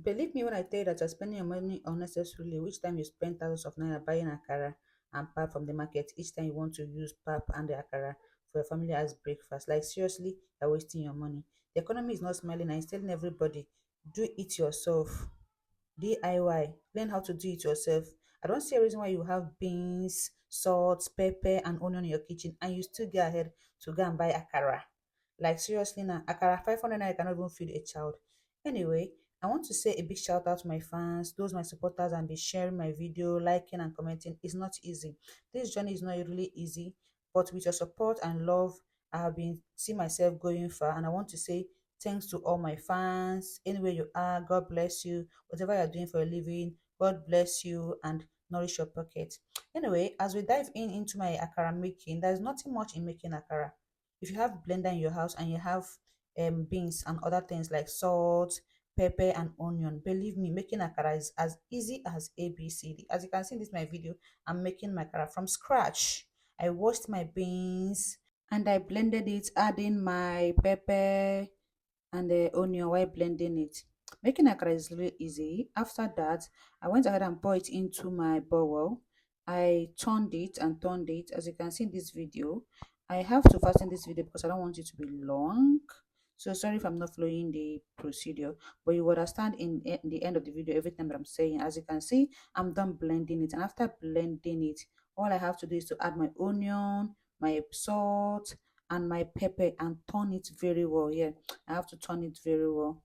Believe me when I tell you that you're spending your money unnecessarily. Each time you spend thousands of naira buying akara and pap from the market, each time you want to use pap and the akara for your family as breakfast. Like seriously, you're wasting your money. The economy is not smiling and it's telling everybody, do it yourself. DIY. Learn how to do it yourself. I don't see a reason why you have beans, salt, pepper, and onion in your kitchen and you still go ahead to go and buy akara. Like seriously now, akara 500 naira cannot even feed a child. Anyway, I want to say a big shout out to my fans, those my supporters, and be sharing my video, liking and commenting. It's not easy. This journey is not really easy, but with your support and love, I have been see myself going far, and I want to say thanks to all my fans. Anywhere you are, God bless you. Whatever you're doing for a living, God bless you and nourish your pocket. Anyway, as we dive into my akara making, there's nothing much in making akara. If you have blender in your house and you have beans and other things like salt, pepper and onion, believe me, making akara is as easy as ABCD. As you can see in this my video, I'm making my akara from scratch. I washed my beans and I blended it, adding my pepper and the onion while blending it. Making akara is really easy. After that, I went ahead and poured it into my bowl. I turned it. As you can see in this video, I have to fasten this video because I don't want it to be long. So sorry if I'm not following the procedure, but you will understand in the end of the video everything that I'm saying. As you can see, I'm done blending it, and after blending it, all I have to do is to add my onion, my salt, and my pepper and turn it very well. Yeah, I have to turn it very well.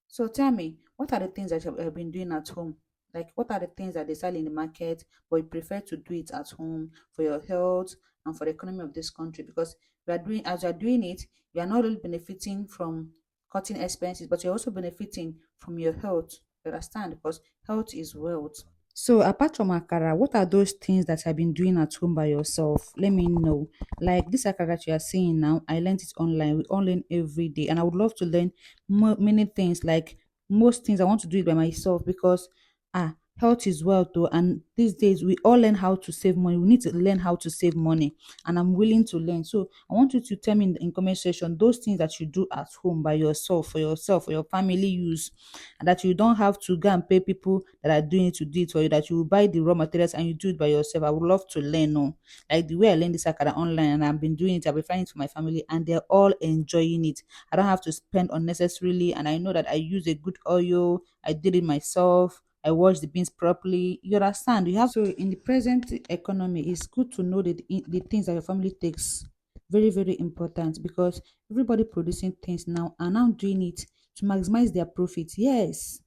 So tell me, what are the things that you have been doing at home? Like, what are the things that they sell in the market, but you prefer to do it at home for your health and for the economy of this country? Because we are doing, as you are doing it, you are not only benefiting from cutting expenses, but you're also benefiting from your health. You understand? Because health is wealth. So apart from akara, what are those things that I've been doing at home by yourself? Let me know. Like this akara that you are seeing now, I learned it online. We all learn every day, and I would love to learn many things. Like most things, I want to do it by myself because health is wealth though, and these days we all learn how to save money. We need to learn how to save money, and I'm willing to learn. So I want you to tell me in comment section those things that you do at home by yourself, for your family use, and that you don't have to go and pay people that are doing it to do it for you, that you will buy the raw materials and you do it by yourself. I would love to learn. No, like the way I learned this akara online and I've been doing it, I've been finding it for my family and they're all enjoying it. I don't have to spend unnecessarily, and I know that I use a good oil, I did it myself. I wash the beans properly. You understand? You have so in the present economy, it's good to know that the things that your family takes very, very important because everybody producing things now are now doing it to maximize their profit. Yes,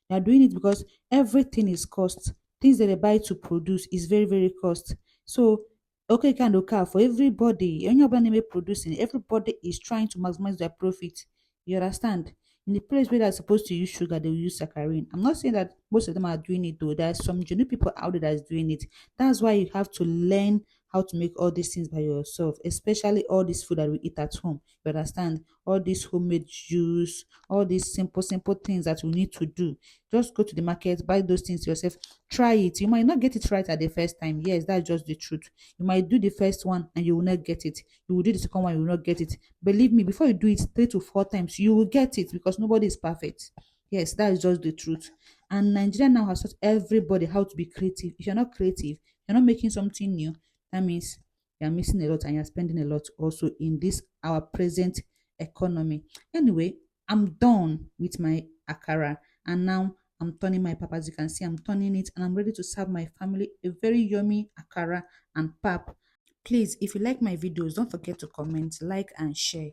they are doing it because everything is cost. Things that they buy to produce is very, very cost. So, okay, kind of car for everybody. Anybody producing, everybody is trying to maximize their profit. You understand? In the place where they're supposed to use sugar, they will use saccharin. I'm not saying that most of them are doing it though. There are some genuine people out there that is doing it. That's why you have to learn how to make all these things by yourself, especially all this food that we eat at home. You understand? All this homemade juice, all these simple things that we need to do. Just go to the market, buy those things yourself, try it. You might not get it right at the first time. Yes, that's just the truth. You might do the first one and you will not get it. You will do the second one, you will not get it. Believe me, before you do it 3 to 4 times, you will get it because nobody is perfect. Yes, that is just the truth. And Nigeria now has taught everybody how to be creative. If you're not creative, you're not making something new, that means you're missing a lot and you're spending a lot also in this our present economy. Anyway, I'm done with my akara and now I'm turning my pap. As you can see, I'm turning it and I'm ready to serve my family a very yummy akara and pap. Please, if you like my videos, don't forget to comment, like, and share.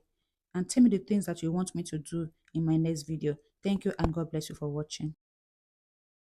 And tell me the things that you want me to do in my next video. Thank you and God bless you for watching.